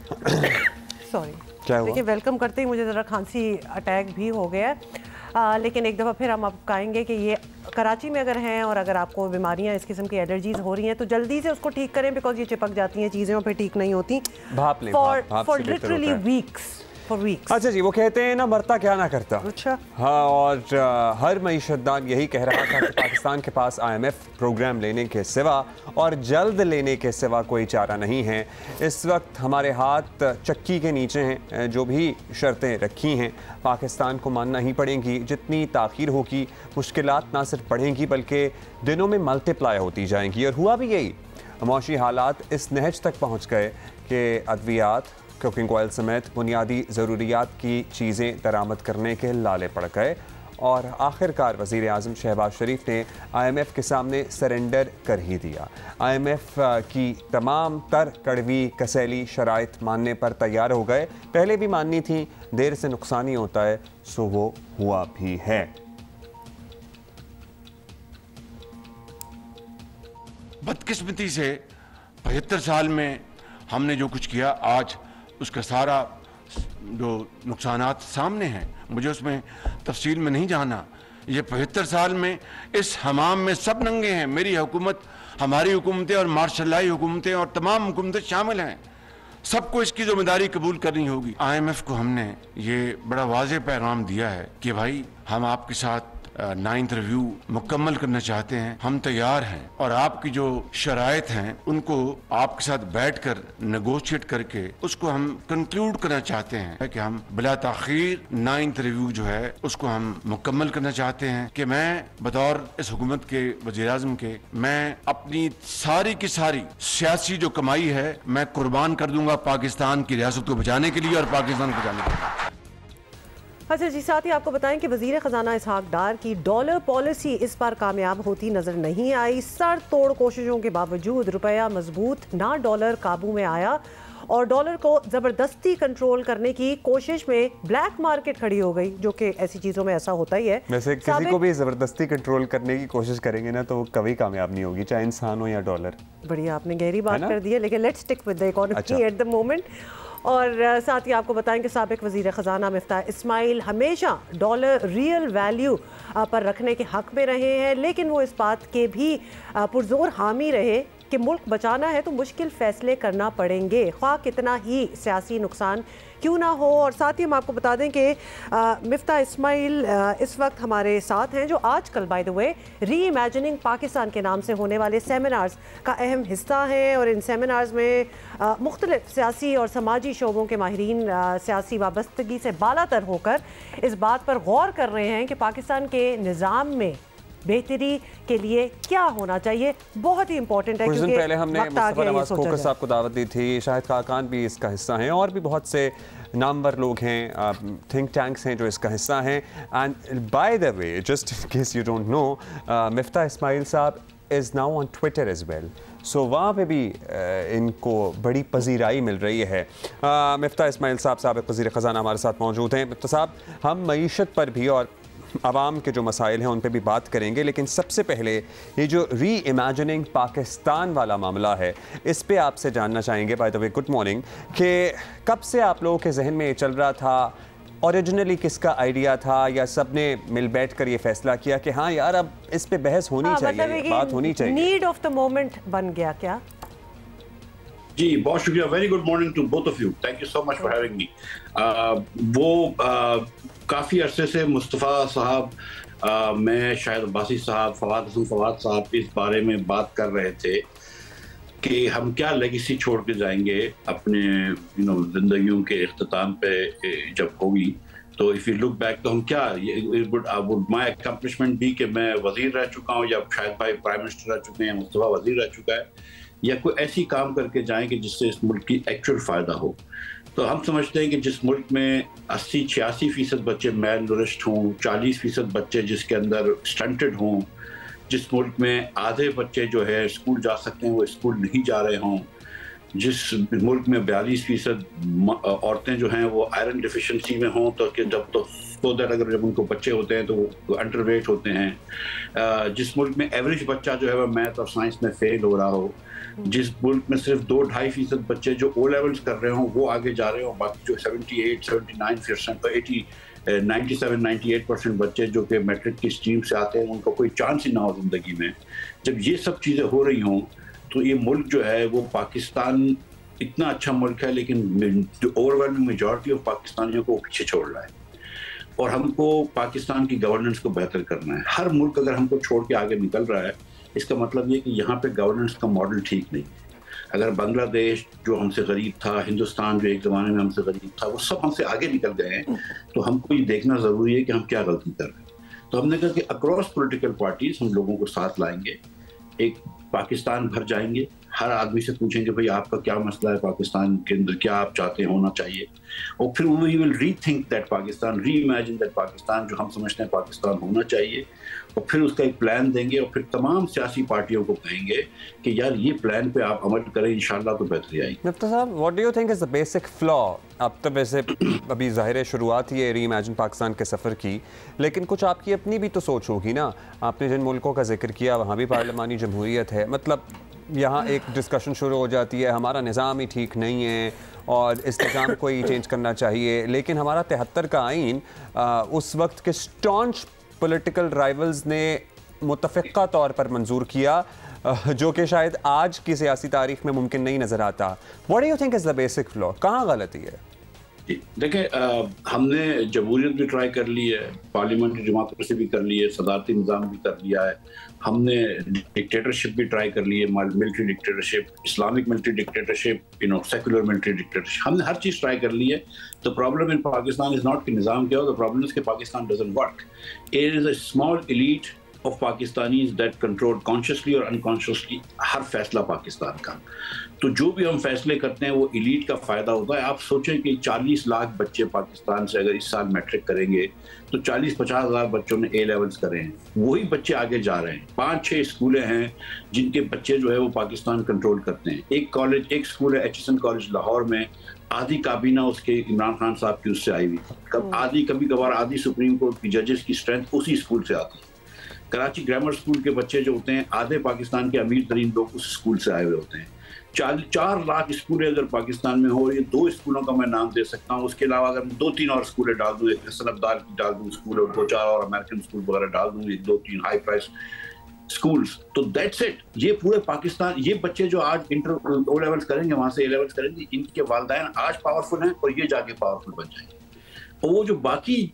Sorry, क्या हुआ? देखिए वेलकम करते ही मुझे ज़रा खांसी अटैक भी हो गया है, लेकिन एक दफ़ा फिर हम आपको कहेंगे कि ये कराची में अगर हैं और अगर आपको बीमारियां इस किस्म की एलर्जीज हो रही हैं तो जल्दी से उसको ठीक करें, बिकॉज ये चिपक जाती हैं चीज़ें और फिर ठीक नहीं होती भाप लें, भाप फॉर से बेहतर लिटरली होता है। वीक्स। अच्छा जी, वो कहते हैं ना मरता क्या ना करता। अच्छा, हाँ, और हर मईशतदान यही कह रहा था कि पाकिस्तान के पास IMF प्रोग्राम लेने के सिवा और जल्द लेने के सिवा कोई चारा नहीं है। इस वक्त हमारे हाथ चक्की के नीचे हैं, जो भी शर्तें रखी हैं पाकिस्तान को मानना ही पड़ेंगी। जितनी ताख़ीर होगी मुश्किलात ना सिर्फ बढ़ेंगी बल्कि दिनों में मल्टीप्लाई होती जाएंगी। और हुआ भी यही, मौशी हालात इस नहज तक पहुँच गए कि अद्वियात, कुकिंग ऑयल समेत बुनियादी ज़रूरियात की चीज़ें दरामद करने के लाले पड़ गए और आखिरकार वज़ीर आज़म शहबाज शरीफ ने IMF के सामने सरेंडर कर ही दिया। IMF की तमाम तर कड़वी कसैली शराइत मानने पर तैयार हो गए। पहले भी माननी थी, देर से नुकसान ही होता है, सो वो हुआ भी है। बदकिस्मती से 75 साल में हमने जो कुछ किया, आज उसका सारा जो नुकसानात सामने हैं। मुझे उसमें तफसील में नहीं जाना। ये 75 साल में इस हमाम में सब नंगे हैं। मेरी हुकूमत, हमारी हुकूमतें और मार्शलाई हुकूमतें और तमाम हुकूमतें शामिल हैं। सबको इसकी जिम्मेदारी कबूल करनी होगी। IMF को हमने ये बड़ा वाज़ेह पैगाम दिया है कि भाई हम आपके साथ 9th रिव्यू मुकम्मल करना चाहते हैं, हम तैयार हैं और आपकी जो शराइत हैं उनको आपके साथ बैठकर नेगोशिएट करके उसको हम कंक्लूड करना चाहते हैं कि हम बिला ताखीर 9th रिव्यू जो है उसको हम मुकम्मल करना चाहते हैं। कि मैं बतौर इस हुकूमत के वज़ीर आज़म के, मैं अपनी सारी की सारी सियासी जो कमाई है मैं कुर्बान कर दूंगा पाकिस्तान की रियासत को बचाने के लिए और पाकिस्तान को बचाने के लिए। अच्छा जी, साथ ही आपको बताएं कि वज़ीर ख़जाना इसहाक डार की डॉलर पॉलिसी इस बार कामयाब होती नज़र नहीं आई। सर तोड़ कोशिशों के बावजूद रुपया मजबूत ना डॉलर काबू में आया और डॉलर को ज़बरदस्ती कंट्रोल करने की कोशिश में ब्लैक मार्केट खड़ी हो गई, जो कि ऐसी चीज़ों में ऐसा होता ही है। वैसे किसी को भी ज़बरदस्ती कंट्रोल करने की कोशिश करेंगे ना तो वो कभी कामयाब नहीं होगी, चाहे इंसान हो या डॉलर। बढ़िया, आपने गहरी बात कर दी है, लेकिन let's stick with the economy at the moment. और साथ ही आपको बताएं कि साबिक वज़ीर ख़जाना मिफ्ताह इस्माइल हमेशा डॉलर रियल वैल्यू पर रखने के हक़ में रहे हैं, लेकिन वो इस बात के भी पुरजोर हामी रहे कि मुल्क बचाना है तो मुश्किल फ़ैसले करना पड़ेंगे, ख्वाह कितना ही सियासी नुकसान क्यों ना हो। और साथ ही हम आपको बता दें कि मिफ्ताह इस्माइल इस वक्त हमारे साथ हैं, जो आजकल बाय द वे री इमेजिनिंग पाकिस्तान के नाम से होने वाले सेमिनार्स का अहम हिस्सा हैं और इन सेमिनार्स में मुख्तलिफ सियासी और समाजी शोबों के माहिरीन सियासी वाबस्तगी से बालातर होकर इस बात पर गौर कर रहे हैं कि पाकिस्तान के निज़ाम में बेहतरी के लिए क्या होना चाहिए। बहुत ही इंपॉर्टेंट है, कुछ दिन क्योंकि पहले हमने वक्त आ मुस्तफा गया ये नवाज सोचा खोकर जाए। साहब को दावत दी थी, शाहिद खाकान भी इसका हिस्सा हैं और भी बहुत से नामवर लोग हैं, थिंक टैंक्स हैं जो इसका हिस्सा हैं। And by the way, just in case you don't know, Miftah Ismail साहब is now on Twitter as well, so वहाँ पे भी इनको बड़ी पजीराई मिल रही है। मिफ्ताह इस्माइल साहब साबिक़ वज़ीर ख़ज़ाना हमारे साथ मौजूद हैं। मिफ्ताह साहब, हम मईशत पर भी और आवाम के जो मसाइल हैं उन पे भी बात करेंगे, लेकिन सबसे पहले ये जो री इमेजिनिंग पाकिस्तान वाला मामला है इस पे आपसे जानना चाहेंगे। Bye the way good morning, कि कब से आप लोगों के जहन में ये चल रहा था, ओरिजिनली किसका आइडिया था, या सब ने मिल बैठ कर ये फैसला किया कि हाँ यार अब इस पे बहस होनी चाहिए, बात होनी चाहिए, नीड ऑफ द मोमेंट बन गया क्या? जी बहुत शुक्रिया, very good morning to both of you, thank you so much for having me. वो काफ़ी अरसे से मुस्तफ़ा साहब, मैं, शाहिद अब्बासी साहब, फवाद साहब इस बारे में बात कर रहे थे कि हम क्या लेगेसी छोड़ के जाएंगे अपने जिंदगियों के इख्तिताम पे जब होगी। तो इफ़ यू लुक बैक तो हम क्या, वुड माई अकम्पलिशमेंट भी कि मैं वज़ीर रह चुका हूँ, या शायद भाई प्राइम मिनिस्टर रह चुके हैं, मुस्तफ़ा वज़ीर रह चुका है, या कोई ऐसी काम करके जाएं कि जिससे इस मुल्क की एक्चुअल फ़ायदा हो। तो हम समझते हैं कि जिस मुल्क में 80-86% बच्चे मेल नूरिश्ड हों, 40% बच्चे जिसके अंदर स्टंटेड हों, जिस मुल्क में आधे बच्चे जो है स्कूल जा सकते हैं वो स्कूल नहीं जा रहे हों, जिस मुल्क में 42% औरतें जो हैं वो आयरन डिफिशिएंसी में हों, तो कि जब तो so that اگر جب ان کو بچے ہوتے ہیں تو وہ انڈر ویٹ ہوتے ہیں. جس ملک میں ایوریج بچہ جو ہے وہ میتھ اور سائنس میں فیل ہو رہا ہو, جس ملک میں صرف 2-2.5% بچے جو او لیولز کر رہے ہوں وہ آگے جا رہے ہوں, باقی جو 97-98% بچے جو کہ میٹرک کی اسٹریم سے آتے ہیں ان کو کوئی چانس ہی نہ ہو زندگی میں. جب یہ سب چیزیں ہو رہی ہوں تو یہ ملک جو ہے وہ پاکستان اتنا اچھا ملک ہے لیکن جو اوور ویلمنگ میجورٹی آف پاکستانیوں کو پیچھے چھوڑ رہا ہے. اور ہم کو پاکستان کی گورننس کو بہتر کرنا ہے. ہر ملک اگر ہم کو چھوڑ کے آگے نکل رہا ہے اس کا مطلب یہ کہ یہاں پہ گورننس کا ماڈل ٹھیک نہیں ہے. اگر بنگلہ دیش جو ہم سے غریب تھا, ہندوستان جو ایک زمانے میں ہم سے غریب تھا, وہ سب ہم سے آگے نکل گئے ہیں, تو ہم کو یہ دیکھنا ضروری ہے کہ ہم کیا غلطی کر رہے ہیں. تو ہم نے کہا کہ اکراس پولیٹیکل پارٹیز ہم لوگوں کو ساتھ لائیں گے, ایک پاکستان بھر جائیں گے, ہر آدمی سے پوچھیں گے بھئی آپ کا کیا مسئلہ ہے پاکستان کے اندر, کیا آپ چاہتے ہیں ہونا چاہیے, اور پھر we will rethink that Pakistan, reimagine that Pakistan جو ہم سمجھتے ہیں پاکستان ہونا چاہیے, اور پھر اس کا ایک پلان دیں گے, اور پھر تمام سیاسی پارٹیوں کو کہیں گے کہ یار یہ پلان پہ آپ عمل کریں, انشاءاللہ تو بہتری آئے گی. مفتی صاحب, what do you think is the basic flaw? اب تو ویسے ابھی ظاہر شروعات ہی ہے ری امیجن پاکستان کے سفر کی, لیکن کچھ آپ کی اپنی بھی تو سوچ ہوگی نا. آپ نے جن ملکوں کا ذکر کیا وہاں بھی پارلیمانی جمہوریت ہے, مطلب یہاں ایک ڈسکشن شروع ہو جاتی ہے ہمارا نظام ہی ٹھیک نہیں ہے اور اس نظام کو ہی چینج کرنا چاہیے, لیکن ہمارا 73 کا آئین اس وقت کے اسٹانچ پولیٹیکل رائیولز نے متفقہ طور پر منظور کیا, جو کہ شاید آج کی سیاسی تاریخ میں ممکن نہیں نظر آتا. What do you think is the basic flaw? کہاں غلطی ہے؟ دیکھیں ہم نے جمہوریت بھی ٹرائی کر لی ہے, پارلیمنٹری ڈیموکریسی بھی کر لی ہے, صدارتی نظام بھی کر لیا ہے, ہم نے ڈکٹیٹرشپ بھی ٹرائی کر لی ہے, military dictatorship, Islamic military dictatorship, secular military dictatorship, ہم نے ہر چیز ٹرائی کر لی ہے. The problem in Pakistan is not کہ نظام کیا ہو, the problem is کہ Pakistan doesn't work. It is a small elite of Pakistanis that control consciously or unconsciously ہر فیصلہ پاکستان کا. تو جو بھی ہم فیصلے کرتے ہیں وہ ایلیٹ کا فائدہ ہوتا ہے. آپ سوچیں کہ 40 لاکھ بچے پاکستان سے اگر اس سال میٹرک کریں گے تو 40-50 ہزار بچوں نے اے لیولز کرے ہیں, وہی بچے آگے جا رہے ہیں. 5-6 اسکولیں ہیں جن کے بچے جو ہے وہ پاکستان کنٹرول کرتے ہیں. ایک اسکول ہے H S N college Lahore میں, آدھی کابینہ اس کے عمران خان صاحب کی اس سے آئی ہوئی, کبھی کبھار آدھی سپریم کورٹ کی ججز کی اسٹرینتھ اسی اسکول سے آتی ہے. کراچی گرامر اسکول کے بچے جو ہوتے ہیں آدھے پاکستان کے امیر ترین لوگ اس اسکول سے آئے ہوئے ہوتے ہیں. 4 لاکھ اسکولیں اگر پاکستان میں ہو, یہ 2 اسکولوں کا میں نام دے سکتا ہوں, اس کے علاوہ اگر 2-3 اور اسکولیں ڈال دوں, ایک حسن عبدال کی ڈال دوں اسکول, اور 2-4 اور امریکن اسکول وغیرہ ڈال دوں, 2-3 ہائی پرائس اسکولس, تو دیٹس اٹ. یہ پورے پاکستان, یہ بچے جو آج انٹر او لیولس کریں گے وہاں سے اے لیولس کریں گے, ان کے والدین آج پاورفل ہیں اور یہ جا کے پاورفل بن جائیں گے. اور وہ جو باقی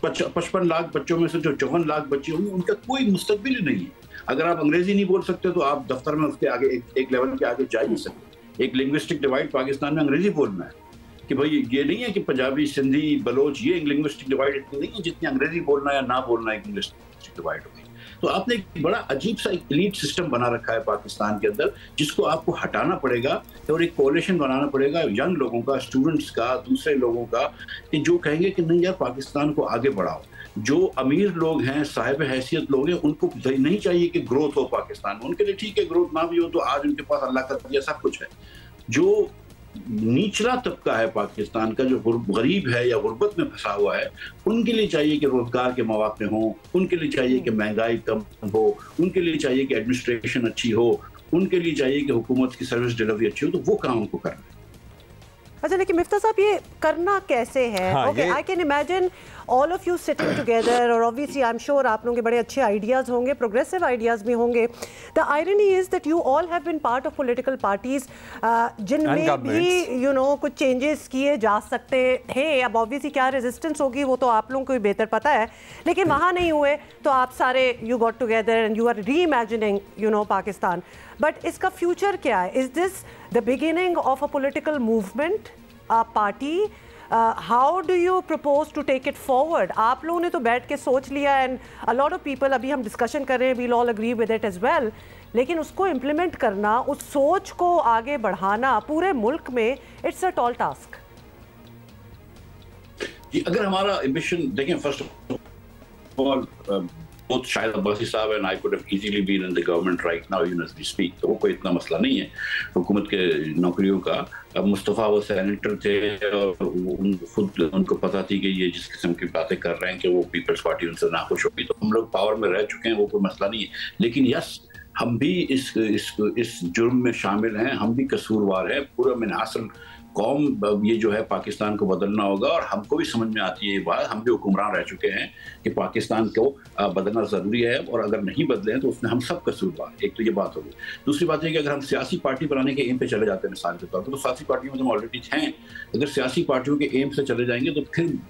55 لاکھ بچوں میں سے جو 54 لاکھ بچے ہوں گے ان کا کوئی مستقبل ہی نہیں ہے. اگر آپ انگریزی نہیں بول سکتے تو آپ دفتر میں اس کے آگے ایک لیول کے آگے جا ہی نہیں سکتے. ایک لنگوسٹک ڈیوائڈ پاکستان میں انگریزی بولنا ہے کہ بھائی یہ نہیں ہے کہ پنجابی, سندھی, بلوچ, یہ لنگوسٹک ڈیوائڈ اتنی نہیں ہے جتنی انگریزی بولنا یا نہ بولنا ایک لنگوسٹک ڈیوائڈ ہوگی. تو آپ نے ایک بڑا عجیب سا ایک ایلیٹ سسٹم بنا رکھا ہے پاکستان کے اندر, جس کو آپ کو ہٹانا پڑے گا اور ایک کولیشن بنانا پڑے گا ینگ لوگوں کا, اسٹوڈنٹس کا, دوسرے لوگوں کا, کہ جو کہیں گے کہ نہیں یار پاکستان کو آگے بڑھاؤ. جو امیر لوگ ہیں, صاحب حیثیت لوگ ہیں, ان کو نہیں چاہیے کہ گروتھ ہو پاکستان میں. ان کے لیے ٹھیک ہے گروتھ نہ بھی ہو تو آج ان کے پاس اللہ کا دیا سب کچھ ہے. جو نچلا طبقہ ہے پاکستان کا, جو غریب ہے یا غربت میں پھنسا ہوا ہے, ان کے لیے چاہیے کہ روزگار کے مواقع ہوں, ان کے لیے چاہیے کہ مہنگائی کم ہو, ان کے لیے چاہیے کہ ایڈمنسٹریشن اچھی ہو, ان کے لیے چاہیے کہ حکومت کی سروس ڈیلیوری اچھی ہو. تو وہ کام ان کو کرنا ہے. اچھا, لیکن مفتیٰ صاحب یہ کرنا کیسے ہے؟ Okay, I can imagine all of you sitting together, اور obviously I'm sure آپ لوگوں کے بڑے اچھے آئیڈیاز ہوں گے, progressive آئیڈیاز بھی ہوں گے. The irony is that you all have been part of political parties جن میں بھی کچھ چینجز کیے جا سکتے ہیں. اب obviously کیا ریزسٹنس ہوگی وہ تو آپ لوگوں کو بھی بہتر پتہ ہے, لیکن وہاں نہیں ہوئے تو آپ سارے you got together and you are reimagining Pakistan. But اس کا فیوچر کیا ہے؟ Is this the beginning of a political movement, a party? How do you propose to take it forward? آپ لوگوں نے تو بیٹھ کے سوچ لیا, and a lot of people, ابھی ہم ڈسکشن کر رہے ہیں, we'll all agree with it as well, لیکن اس کو امپلیمنٹ کرنا, اس سوچ کو آگے بڑھانا پورے ملک میں, it's a tall task. اگر ہمارا ایمبیشن دیکھیں, first of all both Shahid Abbasi साहब and I could have easily been in the government right now, even as we speak. तो वो कोई इतना मसला नहीं है हुकूमत के नौकरियों का. अब मुस्तफ़ा वो सेनेटर थे और खुद उनको पता थी कि ये जिस किस्म की बातें कर रहे हैं कि वो पीपल्स पार्टी उनसे नाखुश होगी, तो हम लोग पावर में रह चुके हैं, वो कोई मसला नहीं है. लेकिन यस, हम भी इस जुर्म में शामिल हैं, हम भी कसूरवार हैं. पूरा मिनासल कौम ये जो है पाकिस्तान को बदलना होगा, और हमको भी समझ में आती है ये बात. हम भी हुक्मरान रह चुके हैं कि पाकिस्तान को बदलना ज़रूरी है, और अगर नहीं बदले हैं तो उसमें हम सब कसूरवार. एक तो ये बात होगी. दूसरी बात है कि अगर हम सियासी पार्टी बनाने के एम पे चले जाते हैं मिसाल के तौर पर, तो सियासी पार्टियों में तो हम ऑलरेडी हैं. अगर सियासी पार्टियों के एम से चले जाएंगे तो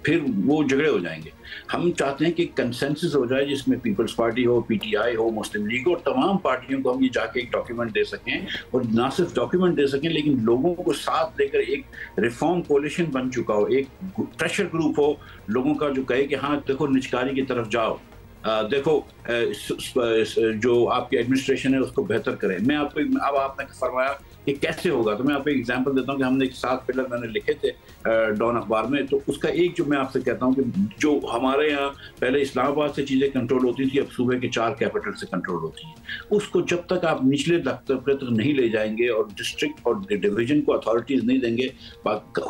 फिर वो झगड़े हो जाएंगे. हम चाहते हैं कि कंसेंसस हो जाए जिसमें पीपल्स पार्टी हो, PTI हो, मुस्लिम लीग और तमाम पार्टियों को हम ये जाके एक डॉक्यूमेंट दे सकें, और ना सिर्फ डॉक्यूमेंट दे सकें लेकिन लोगों को साथ लेकर एक रिफॉर्म कोलिशन बन चुका हो, एक प्रेशर ग्रुप हो लोगों का जो कहे कि हाँ देखो निजकारी की तरफ जाओ, देखो जो आपकी एडमिनिस्ट्रेशन है उसको बेहतर करें. मैं आपको अब आपने फरमाया कि कैसे होगा, तो मैं आपको एक एग्जांपल देता हूँ कि हमने 7 पिलर मैंने लिखे थे डॉन अखबार में. तो उसका एक जो मैं आपसे कहता हूँ कि जो हमारे यहाँ पहले इस्लामाबाद से चीज़ें कंट्रोल होती थी, अब सूबे के 4 कैपिटल से कंट्रोल होती हैं. उसको जब तक आप निचले तबके तक नहीं ले जाएंगे और डिस्ट्रिक्ट और डिवीजन को अथॉरिटीज़ नहीं देंगे,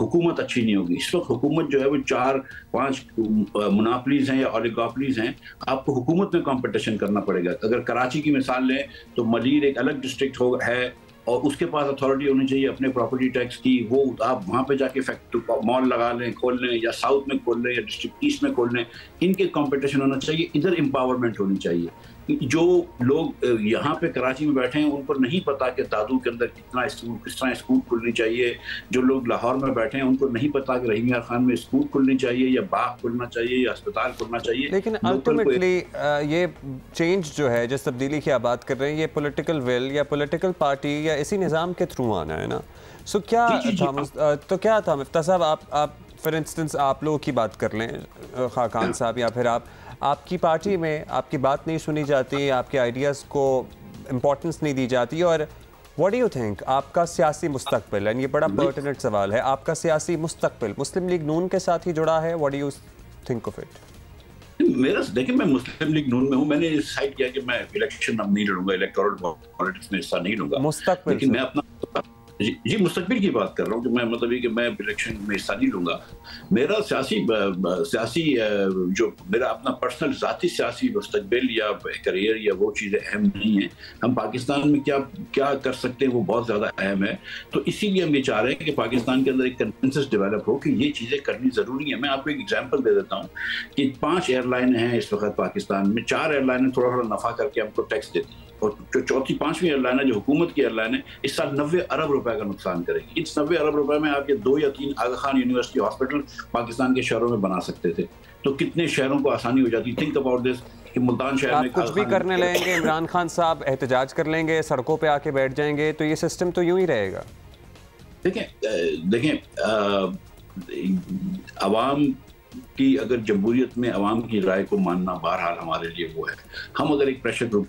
हुकूमत अच्छी नहीं होगी. इस वक्त हुकूमत जो है वो 4-5 मोनोपोलीज हैं या ओलिगोपोलीज हैं. आपको हुकूमत में कॉम्पिटिशन करना पड़ेगा. अगर कराची की मिसाल लें तो मलीर एक अलग डिस्ट्रिक्ट है और उसके पास अथॉरिटी होनी चाहिए अपने प्रॉपर्टी टैक्स की. वो आप वहाँ पे जाके फैक्ट्री मॉल लगा लें, खोल लें, या साउथ में खोल लें या डिस्ट्रिक्ट ईस्ट में खोल लें. इनके कंपटीशन होना चाहिए. इधर एम्पावरमेंट होनी चाहिए. जो लोग यहाँ पे कराची में बैठे हैं उन पर नहीं पता कि दादू के अंदर किस तरह स्कूल खुलनी चाहिए. जो लोग लाहौर में बैठे हैं उनको नहीं पता कि रहीम यार खान में स्कूल खुलनी चाहिए या बाग खुलना चाहिए या अस्पताल खुलना चाहिए. लेकिन अल्टीमेटली ये चेंज जो है, जिस तब्दीली की आप बात कर रहे हैं, ये पॉलिटिकल विल या पॉलिटिकल पार्टी या इसी निज़ाम के थ्रू आना है ना. सो क्या था मिफ्ता साहब, आप फॉर इंस्टेंस आप लोगों की बात कर लें, खाकान साहब, या फिर आपकी पार्टी में आपकी बात नहीं सुनी जाती, आपके आइडियाज़ को इम्पोर्टेंस नहीं दी जाती, और व्हाट डू यू थिंक आपका सियासी मुस्तकबिल, ये बड़ा पर्टिनेंट सवाल है, आपका सियासी मुस्तकबिल मुस्लिम लीग नून के साथ ही जुड़ा है? What do you think of it? मेरा देखिए, मैं मुस्लिम लीग नून में हूँ. मैंने डिसाइड किया कि मैं इलेक्शन अब नहीं लड़ूंगा, इलेक्टोरल पॉलिटिक्स में हिस्सा नहीं लूंगा. मुस्तकबिल, लेकिन मैं अपना जी मुस्तकबिल की बात कर रहा हूँ कि मैं मतलब ये कि मैं इलेक्शन में हिस्सा नहीं लूंगा. मेरा सियासी जो मेरा अपना पर्सनल ज़ाती सियासी मुस्तकबिल या करियर या वो चीज़ें अहम नहीं है. हम पाकिस्तान में क्या कर सकते हैं वो बहुत ज़्यादा अहम है. तो इसीलिए हम ये चाह रहे हैं कि पाकिस्तान के अंदर एक कंसेंसस डेवलप हो कि ये चीज़ें करनी ज़रूरी है. मैं आपको एक एग्जाम्पल दे देता हूँ कि 5 एयरलाइन हैं इस वक्त पाकिस्तान में. 4 एयरलाइनें थोड़ा नफ़ा करके हमको टैक्स देती हैं, और जो चौथी 5वीं एयरलाइन है जो हुकूमत की एयरलाइन है, इस साल 90 अरब रुपए का नुकसान करेगी. इस 90 अरब रुपए में आप ये 2 या 3 आगा खान यूनिवर्सिटी हॉस्पिटल पाकिस्तान के शहरों में बना सकते थे. तो कितने शहरों को आसानी हो जाती. थिंक अबाउट दिस कि मुल्तान शहर में कुछ भी करने लगेंगे, इमरान खान साहब एहतजाज कर लेंगे, सड़कों पे आके बैठ जाएंगे, तो ये सिस्टम तो यूं ही रहेगा. देखें अवाम की अगर जमहूरियत में अवाम की राय को मानना बहरहाल हमारे लिए वो है. हम अगर एक प्रेशर ग्रुप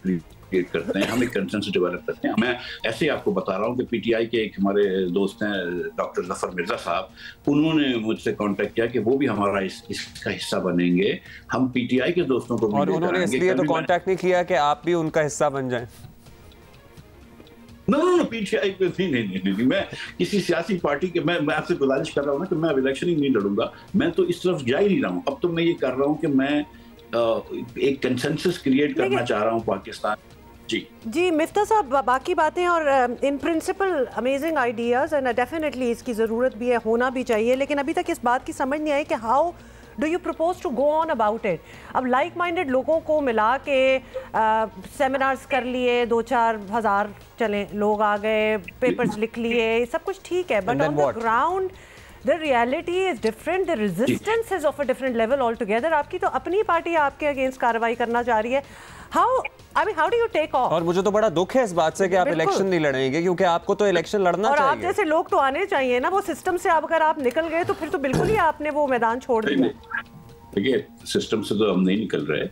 क्रिएट करते हैं, हम एक कंसेंसस डेवलप करते हैं. मैं ऐसे ही आपको बता रहा हूँ कि PTI के एक हमारे दोस्त हैं डॉक्टर जफर मिर्जा साहब, उन्होंने मुझसे कांटेक्ट किया कि वो भी हमारा इसका हिस्सा बनेंगे. हम PTI के दोस्तों को भी, और उन्होंने इसलिए तो कांटेक्ट नहीं किया कि आप भी उनका हिस्सा बन जाएं. नो PTI पे नहीं. मैं किसी सियासी पार्टी के मैं आपसे गुजारिश कर रहा हूँ ना कि मैं अब इलेक्शन ही नहीं लड़ूंगा. मैं तो इस तरफ जा ही नहीं रहा हूँ. अब तो मैं ये कर रहा हूँ कि मैं एक कंसेंसस क्रिएट करना चाह रहा हूँ पाकिस्तान. जी मिफ्ता साहब, बाकी बातें और in principle amazing ideas, and definitely इसकी ज़रूरत भी है, होना भी चाहिए. लेकिन अभी तक इस बात की समझ नहीं आई कि how do you propose to go on about it. अब लाइक माइंडेड लोगों को मिला के सेमिनार्स कर लिए, 2-4 हज़ार चले लोग आ गए, पेपर्स लिख लिए, सब कुछ ठीक है, but on the ground the reality is different, the resistance is of a different level altogether. आपकी तो अपनी पार्टी आपके अगेंस्ट कार्रवाई करना चाह रही है. how do you take off? और मुझे तो बड़ा दुख है इस बात से कि आप इलेक्शन नहीं लड़ेंगे, क्योंकि आपको तो इलेक्शन लड़ना चाहिए. और आप जैसे लोग तो आने चाहिए ना. वो सिस्टम से अगर आप निकल गए तो फिर तो बिल्कुल ही आपने वो मैदान छोड़ दिया. देखिए, सिस्टम से तो हम नहीं निकल रहे.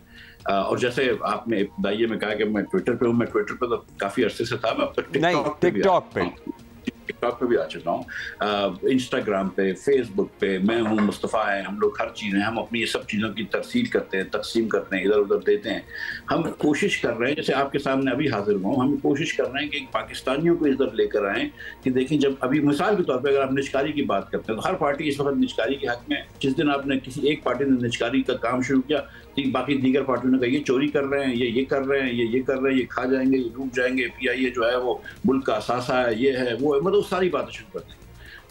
और जैसे आपने इब्तिदाइये में कहा कि मैं ट्विटर पे हूँ, मैं ट्विटर पे तो काफी अरसे से था. मैं टिकटॉक पे टिकटॉक पे भी आ चुका हूँ, इंस्टाग्राम पे, फेसबुक पे, मैं हूँ, मुस्तफ़ा है, हम लोग हर चीज़ हैं, हम अपनी ये सब चीज़ों की तरसील करते हैं, तकसीम करते हैं, इधर उधर देते हैं। हम कोशिश कर रहे हैं, जैसे आपके सामने अभी हाजिर हुआ हूँ, हम कोशिश कर रहे हैं कि पाकिस्तानियों को इधर लेकर आएँ कि देखें, जब अभी मिसाल के तौर पर अगर आप निजकारी की बात करते हैं तो हर पार्टी इस वक्त निजकारी के हक में। जिस दिन आपने किसी एक पार्टी ने निजकारी का काम शुरू किया तो बाकी दीगर पार्टियों ने कहा ये चोरी कर रहे हैं, ये कर रहे हैं, ये कर रहे हैं, ये खा जाएंगे, ये डूब जाएंगे, PIA जो है वो मुल्क का असासा है, ये है वो है, मतलब सारी बातें शुरू करते हैं।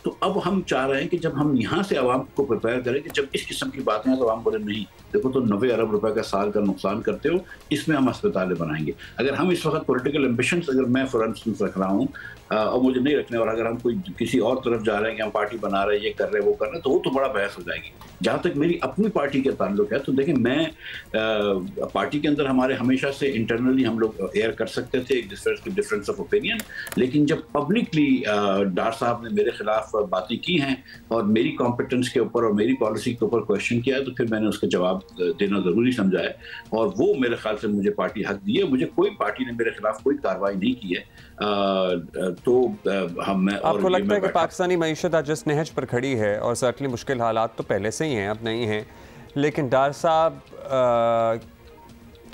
तो अब हम चाह रहे हैं कि जब हम यहाँ से आवाम को प्रिपेयर करें कि जब इस किस्म की बातें हैं तो आवाम बोले नहीं देखो तो 90 अरब रुपए का साल का नुकसान करते हो, इसमें हम अस्पतालें बनाएंगे। अगर हम इस वक्त पॉलिटिकल एम्बिशंस अगर मैं फॉर इंस्टेंस रख रहा हूँ और मुझे नहीं रखने, और अगर हम कोई किसी और तरफ जा रहे हैं कि हम पार्टी बना रहे हैं, ये कर रहे हैं, वो कर रहे हैं, तो वो तो बड़ा बहस हो जाएगी। जहाँ तक मेरी अपनी पार्टी के ताल्लुक है तो देखें, मैं पार्टी के अंदर हमारे हमेशा से इंटरनली हम लोग एयर कर सकते थे डिफरेंस ऑफ ओपिनियन, लेकिन जब पब्लिकली डार साहब ने मेरे खिलाफ बातें की हैं और मेरी कॉम्पिटेंस के ऊपर और मेरी पॉलिसी के ऊपर क्वेश्चन किया है तो फिर मैंने उसका जवाब देना ज़रूरी समझा है, और वो मेरे ख्याल से मुझे पार्टी हक दी है। मुझे कोई पार्टी ने मेरे खिलाफ कोई कार्रवाई नहीं की है। आपको लगता है कि पाकिस्तानी मईशत आज जिस नहज पर खड़ी है, और सर्टनली मुश्किल हालात तो पहले से ही हैं, अब नहीं हैं, लेकिन डार साहब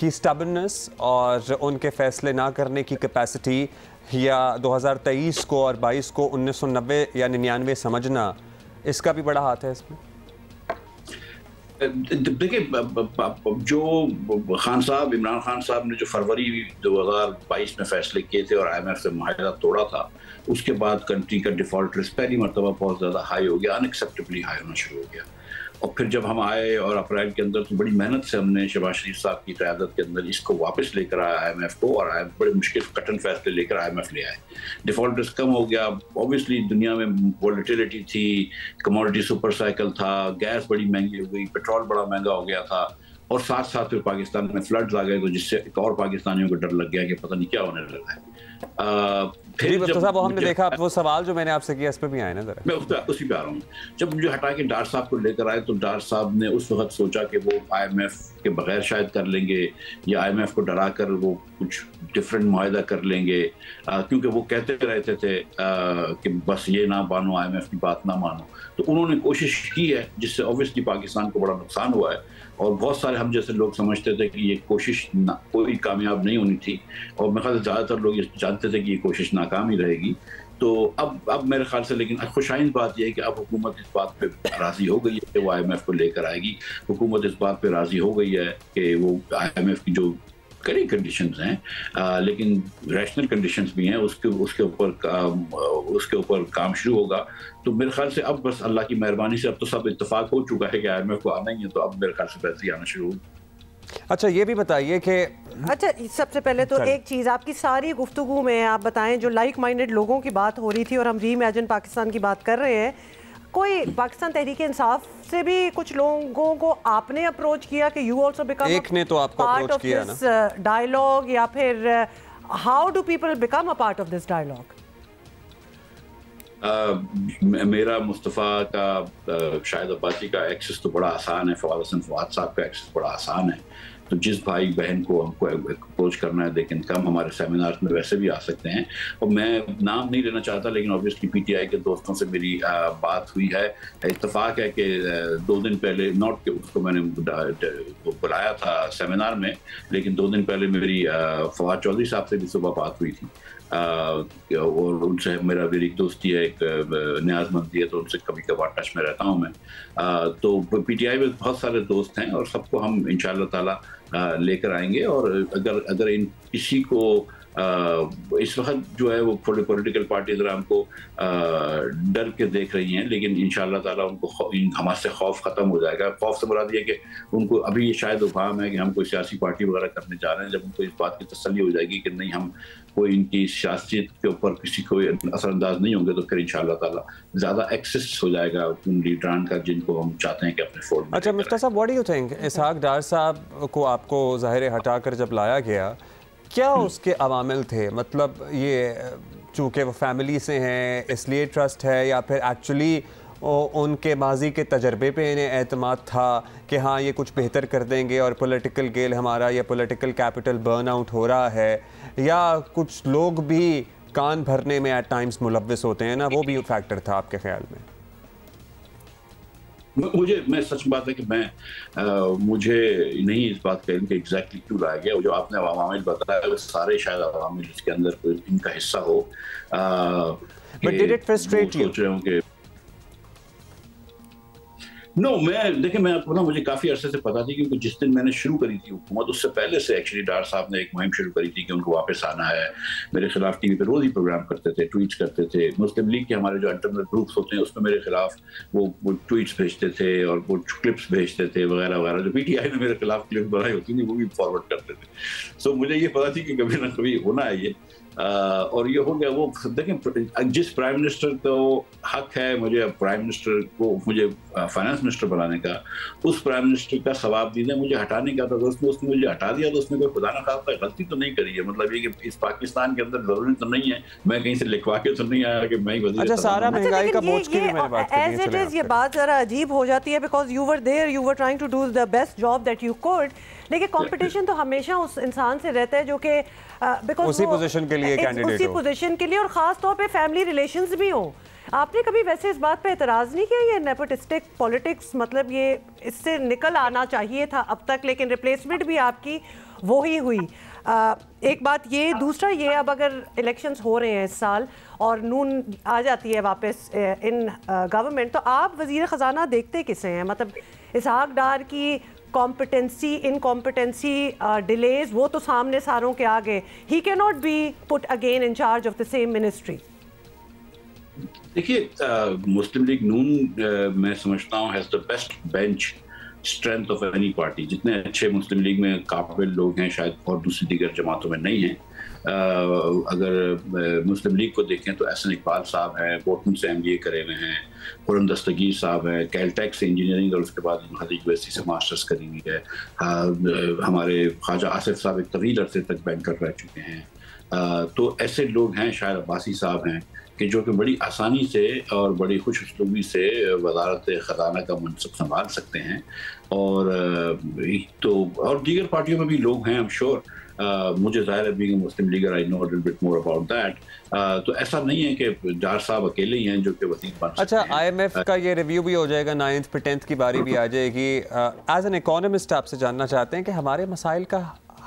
की स्टबर्ननेस और उनके फैसले ना करने की कैपेसिटी, या 2023 को और 22 को 1990 या 99 समझना, इसका भी बड़ा हाथ है इसमें? देखिए, जो खान साहब, इमरान खान साहब ने जो फरवरी 2022 में फैसले किए थे और IMF से मुआहदा तोड़ा था, उसके बाद कंट्री का डिफॉल्ट रिस्क पहली मरतबा बहुत ज़्यादा हाई हो गया, अनएक्सेप्टेबली हाई होना शुरू हो गया। और फिर जब हम आए और अप्रैल के अंदर तो बड़ी मेहनत से हमने शहबाज शरीफ साहब की क़यादत के अंदर इसको वापस लेकर आया IMF को, और बड़े मुश्किल कठिन फैसले लेकर IMF ले आए। डिफ़ॉल्ट रिस्क कम हो गया, ऑब्वियसली दुनिया में वॉलेटिलिटी थी, कमोडिटी सुपर साइकिल था, गैस बड़ी महंगी हो गई, पेट्रोल बड़ा महंगा हो गया था, और साथ साथ फिर पाकिस्तान में फ्लड्स आ गए, तो जिससे एक और पाकिस्तानियों को डर लग गया कि पता नहीं क्या होने लगा है। फिर जब साहब हमने देखा, वो सवाल जो मैंने आपसे किया इस पे भी आए ना जरा, मैं उसी पे आ रहा हूँ। जब मुझे हटा के डार साहब को लेकर आए तो डार साहब ने उस वक्त सोचा कि वो IMF के बगैर शायद कर लेंगे, या IMF को डरा कर वो कुछ डिफरेंट मुआहदा कर लेंगे, क्योंकि वो कहते रहते थे कि बस ये ना मानो, IMF की बात ना मानो। तो उन्होंने कोशिश की है, जिससे ऑब्वियसली पाकिस्तान को बड़ा नुकसान हुआ है, और बहुत सारे हम जैसे लोग समझते थे कि ये कोशिश कोई कामयाब नहीं होनी थी, और मेरे ख्याल से ज़्यादातर लोग ये जानते थे कि ये कोशिश नाकाम ही रहेगी। तो अब मेरे ख्याल से, लेकिन खुशाइन बात यह है कि अब हुकूमत इस बात पे राज़ी हो गई है कि वो IMF को लेकर आएगी। हुकूमत इस बात पे राज़ी हो गई है कि वो IMF की जो कई कंडीशंस हैं, लेकिन रैशनल कंडीशंस भी हैं, उसके ऊपर काम शुरू होगा। तो मेरे ख्याल से अब बस अल्लाह की मेहरबानी से अब तो सब इत्तेफाक हो चुका है कि IMF को आना ही है, तो अब मेरे ख्याल से पैसे ही आना शुरू हो। अच्छा, ये भी बताइए कि अच्छा, सबसे पहले तो एक चीज़, आपकी सारी गुफ्तगू में आप बताएं, जो लाइक माइंडेड लोगों की बात हो रही थी और हम री-इमेजिन पाकिस्तान की बात कर रहे हैं, कोई पाकिस्तान तहरीक इंसाफ से भी कुछ लोगों को आपने अप्रोच किया कि यू आल्सो बिकम एक ने तो आपको अप्रोच किया ना डायलॉग, या फिर how do people become a part of this dialogue? मेरा मुस्तफ़ा का शाहिद अब्बासी का एक्सेस तो बड़ा आसान है, फवाद हसन फवाद साहब का एक्सेस बड़ा आसान है, तो जिस भाई बहन को हमको अप्रोच करना है, लेकिन कम हमारे सेमिनार्स में वैसे भी आ सकते हैं। और मैं नाम नहीं लेना चाहता, लेकिन ऑब्वियसली PTI के दोस्तों से मेरी बात हुई है। इत्तेफाक है कि 2 दिन पहले, नॉट कि उसको मैंने बुलाया था सेमिनार में, लेकिन 2 दिन पहले मेरी फवाद चौधरी साहब से भी सुबह बात हुई थी, और उनसे मेरी दोस्ती है, एक न्याजमंदी है, तो उनसे कभी कभार टच में रहता हूँ मैं। तो PTI में बहुत सारे दोस्त हैं और सबको हम इंशाअल्लाह ताला लेकर आएंगे। और अगर इन किसी को इस वक्त जो है वो पॉलिटिकल पार्टी जरा हमको डर के देख रही हैं, लेकिन इंशाअल्लाह ताला उनको हमारे से खौफ ख़त्म हो जाएगा। खौफ से मुराद ये कि उनको अभी ये शायद उभाम है कि हम कोई सियासी पार्टी वगैरह करने जा रहे हैं। जब उनको इस बात की तसल्ली हो जाएगी कि नहीं, हम कोई इनकी सियासत के ऊपर किसी को असरअंदाज नहीं होंगे, तो फिर इंशाअल्लाह ताला ज़्यादा एक्सेस हो जाएगा उन लीडरान का जिनको हम चाहते हैं कि अपने फोल्ड में। अच्छा मुफ्ती साहब, व्हाट डू यू थिंक, इसहाक डार साहब को आपको ज़ाहिर हटाकर जब लाया गया, क्या उसके अवामिल थे? मतलब ये चूँकि वो फैमिली से हैं इसलिए ट्रस्ट है, या फिर एक्चुअली उनके माजी के तजर्बे पे इन्हें एतमाद था कि हाँ ये कुछ बेहतर कर देंगे और पॉलिटिकल गेल हमारा या पॉलिटिकल कैपिटल बर्न आउट हो रहा है, या कुछ लोग भी کان بھرنے میں ایٹ ٹائمز ملوث ہوتے ہیں نا، وہ بھی فیکٹر تھا آپ کے خیال میں؟ میں سچ بات ہے کہ مجھے نہیں اس بات کا کہ ایگزیکٹلی کیوں لایا گیا. جو آپ نے عوامل بتایا وہ سارے شاید عوامل اس کے اندر کوئی ان کا حصہ ہو. But did it frustrate you? سوچ رہے ہوں کہ دیکھیں میں آپ کو مجھے کافی عرصے سے پتا تھی کیونکہ جس دن میں نے شروع کری تھی حکومت اس سے پہلے سے ایکچولی ڈار صاحب نے ایک مہم شروع کری تھی کہ ان کو واپس آنا ہے. میرے خلاف ٹی وی پہ روز ہی پروگرام کرتے تھے، ٹویٹس کرتے تھے. مسلم لیگ کے ہمارے جو انٹرنل گروپس ہوتے ہیں اس میں میرے خلاف وہ ٹویٹس بھیجتے تھے اور وہ کلپس بھیجتے تھے وغیرہ وغیرہ. جو پی ٹی آئی نے میرے خلاف کلپس بنائی ہوتی تھی وہ بھی فارورڈ کرتے تھے. سو مجھے یہ پتا تھی کہ کبھی نہ کبھی ہونا ہے یہ، اور یہ ہو گیا. وہ دیکھیں جس پرائم منسٹر کو حق ہے مجھے پرائم منسٹر کو مجھے فائنانس منسٹر بنانے کا، اس پرائم منسٹر کا ثواب دین ہے مجھے ہٹانے کا. تو اس نے مجھے ہٹا دیا تو اس میں کوئی خدا نہ خواستہ غلطی تو نہیں کری ہے. مطلب یہ کہ اس پاکستان کے اندر ضروری تو نہیں ہے، میں کہیں سے لکھوا کے تو نہیں آیا کہ میں ہی وزیر. اچھا سارا مہنگائی کا بوجھ کی بھی میں نے بات کی ہے. یہ بات ذرا عجیب ہو جاتی ہے because you were there, you were trying to do the best job that you could. لیکن کمپٹیشن تو ہمیشہ اس انسان سے رہتا ہے جو کہ اسی پوزیشن کے لیے کینڈیڈیٹ ہو، اسی پوزیشن کے لیے، اور خاص طور پہ فیملی ریلیشنز بھی ہوں. آپ نے کبھی ویسے اس بات پہ اعتراض نہیں کیا یہ نیپوٹسٹک پولیٹکس، مطلب یہ اس سے نکل آنا چاہیے تھا اب تک لیکن ریپلیسمنٹ بھی آپ کی وہی ہوئی؟ ایک بات یہ، دوسرا یہ اب اگر الیکشنز ہو رہے ہیں اس سال اور نون آ جاتی ہے واپس ان گورنمنٹ، تو آپ وزیر خزانہ دیکھتے کسے ہیں؟ مطلب اسحاق ڈار کی کمپٹنسی انکمپٹنسی ڈیلیز وہ تو سامنے ساروں کے آگے، he can not be put again in charge of the same ministry. دیکھیے مسلم لیگ نون میں سمجھتا ہوں has the best bench strength of any party. جتنے اچھے مسلم لیگ میں قابل لوگ ہیں شاید اور دوسری دیگر جماعتوں میں نہیں ہیں. اگر مسلم لیگ کو دیکھیں تو احسن اقبال صاحب ہیں، بوٹن سے ایم بی اے کرے ہوئے ہیں، خرم دستگیر صاحب ہیں، کیلٹیک سے انجینئرنگ اور اس کے بعد یونیورسٹی سے ماسٹرز کری ہوئی ہے. ہمارے خواجہ آصف صاحب ایک طویل عرصے تک بینکر رہ چکے ہیں. تو ایسے لوگ ہیں، شاید عباسی صاحب ہیں کہ جو کہ بڑی آسانی سے اور بڑی خوش اسلوبی سے وزارت خزانہ کا منصب سنبھال سکتے ہیں. اور دیگر پارٹیوں میں بھی لوگ ہیں، I'm sure. مجھے ظاہر ہے being a Muslim leader I know a little bit more about that. تو ایسا نہیں ہے کہ ڈار صاحب اکیلے ہی ہیں جو کہ وزیر بن سکتے ہیں. اچھا IMF کا یہ ریویو بھی ہو جائے گا 9th پہ 10th کی باری بھی آ جائے گی. ایز این اکانومسٹ آپ سے جاننا چاہتے ہیں کہ ہمارے مسائل کا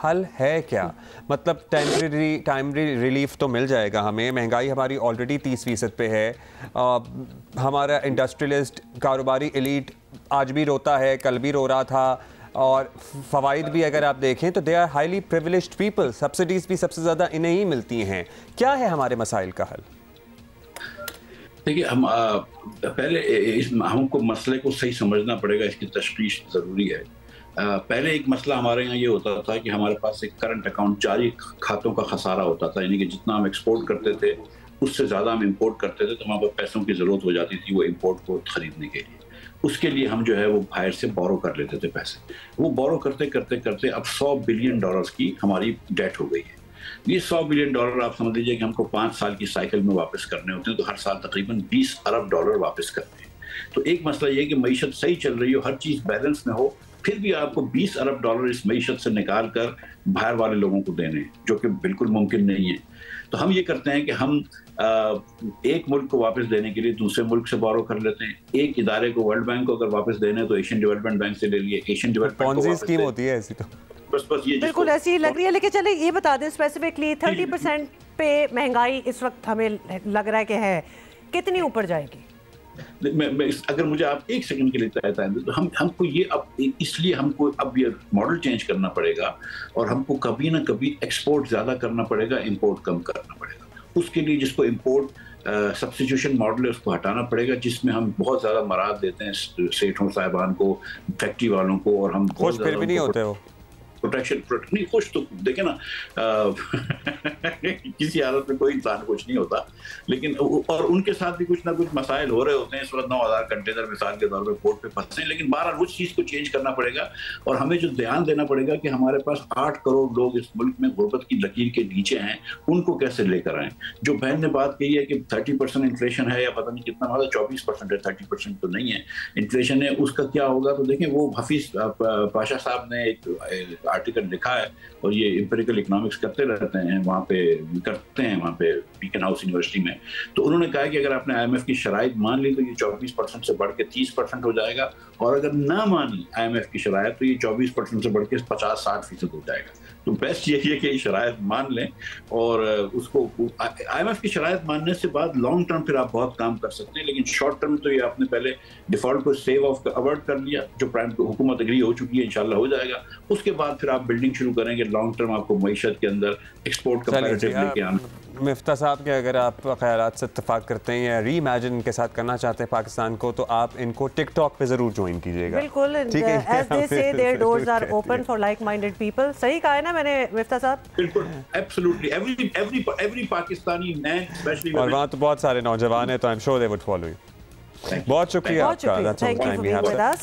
حل ہے کیا؟ مطلب ٹائمری ریلیف تو مل جائے گا ہمیں، مہنگائی ہماری آلریڈی 30% پہ ہے، ہمارا انڈسٹریلسٹ کاروباری ایلیٹ آج بھی روتا ہے، کل بھی رو رہا تھا، اور فوائد بھی اگر آپ دیکھیں تو they are highly privileged people, subsidies بھی سب سے زیادہ انہیں ہی ملتی ہیں. کیا ہے ہمارے مسائل کا حل؟ دیکھیے پہلے ہم کو مسئلے کو صحیح سمجھنا پڑے گا، اس کی تشخیص ضروری ہے. پہلے ایک مسئلہ ہمارے یہاں یہ ہوتا تھا کہ ہمارے پاس ایک کرنٹ اکاؤنٹ جاری کھاتوں کا خسارہ ہوتا تھا، یعنی کہ جتنا ہم ایکسپورٹ کرتے تھے اس سے زیادہ ہم امپورٹ کرتے تھے تو ہمارے پاس پیسوں کی ضرورت ہو جاتی تھی وہ امپورٹ کو خریدنے کے لیے. اس کے لیے ہم جو ہے وہ باہر سے بورو کر لیتے تھے پیسے. وہ بورو کرتے کرتے کرتے اب $100 بلین کی ہماری ڈیٹ ہو گئی ہے. یہ $100 بلین آپ سمجھ لیجیے کہ ہم کو 5 سال کی سائیکل میں واپس کرنے ہوتے ہیں تو ہر سال تقریباً $20 ارب واپس کرتے ہیں. تو ایک مسئلہ یہ کہ معیشت صحیح چل رہی ہو، ہر چیز بیلنس میں ہو، پھر بھی آپ کو $20 ارب اس معیشت سے نکال کر باہر والے لوگوں کو دینے ہیں، جو کہ بالکل ممکن نہیں ہے. تو ہم یہ کرتے ہیں کہ ہم ایک ملک کو واپس دینے کے لیے دوسرے ملک سے بورو کر لیتے ہیں. ایک ادارے کو، ورلڈ بینک کو اگر واپس دینا ہے تو ایشین ڈیولپمنٹ بینک سے لے لیے. ایشین ڈیولپمنٹ اسکیم ہوتی ہے ایسی، تو بس یہ بالکل ایسی لگ رہی ہے. لیکن چلیں یہ بتا دیں اسپیسیفکلی 30% پہ مہنگائی اس وقت ہمیں لگ رہا ہے کہ ہے، کتنی اوپر جائے گی؟ اگر مجھے آپ ایک سیکنڈ کے لیے تو ہم کو یہ اب اس لیے ہم کو اب یہ ماڈل چینج کرنا پڑے گا اور ہم کو کبھی نہ کبھی ایکسپورٹ زیادہ کرنا پڑے گا، امپورٹ کم کرنا پڑے گا. اس کے لیے جس کو امپورٹ سبسٹیٹیوشن ماڈل ہے اس کو ہٹانا پڑے گا، جس میں ہم بہت زیادہ مراد دیتے ہیں سیٹھوں صاحبان کو، فیکٹری والوں کو، اور ہم خوش پھر بھی نہیں ہوتے ہو پروٹیکشن نہیں. خوش تو دیکھیں نا کسی حالت میں کوئی انسان خوش نہیں ہوتا، لیکن اور ان کے ساتھ بھی کچھ نہ کچھ مسائل ہو رہے ہوتے ہیں. اس وقت 9000 کنٹینر مثال کے طور پہ پورٹ پہ پھنسے ہیں، لیکن بہرحال اس چیز کو چینج کرنا پڑے گا. اور ہمیں جو دھیان دینا پڑے گا کہ ہمارے پاس 8 کروڑ لوگ اس ملک میں غربت کی لکیر کے نیچے ہیں، ان کو کیسے لے کر آئیں. جو بہن نے بات کہی ہے کہ 30% انفلیشن ہے یا پتہ نہیں کتنا ہوگا، 24% ہے، 30% تو نہیں ہے انفلیشن ہے. اس کا کیا ہوگا؟ تو دیکھیں وہ حفیظ پاشا صاحب نے ایک आर्टिकल लिखा है और ये एम्पिरिकल इकोनॉमिक्स करते रहते हैं वहाँ पे बीकन हाउस यूनिवर्सिटी में, तो उन्होंने कहा कि अगर आपने IMF की शराइत मान ली तो ये 24% से बढ़ के 30% हो जाएगा, और अगर ना मानी IMF की शराइत तो ये 24% से बढ़ के 50-60% हो जाएगा। तो बेस्ट यही है कि ये शराइत मान लें, और उसको IMF की शराइत मानने से बाद लॉन्ग टर्म फिर आप बहुत काम कर सकते हैं, लेकिन शॉर्ट टर्म तो ये आपने पहले डिफॉल्ट को सेव ऑफ अवॉइड कर लिया, जो प्राइम हुकूमत एग्री हो चुकी है, इंशाल्लाह हो जाएगा। उसके बाद फिर आप बिल्डिंग शुरू करेंगे, लॉन्ग टर्म आपको मईशत के अंदर एक्सपोर्ट कंपैरेटिव लेके आना। मिफ्ता साहब के अगर आप ख्यालात से इत्तेफाक करते हैं या री इमेजिन के साथ करना चाहते हैं पाकिस्तान को, तो आप इनको टिकटॉक पे जरूर ज्वाइन कीजिएगा। बिल्कुल, as they say their doors are open for like-minded people। सही कहा है ना मैंने मिफ्ता साहब? बिल्कुल, absolutely, every Pakistani man, especially और वहाँ तो बहुत सारे नौजवान हैं, तो I am sure they would follow you. बहुत शुक्रिया आपका। Thank you for being with us।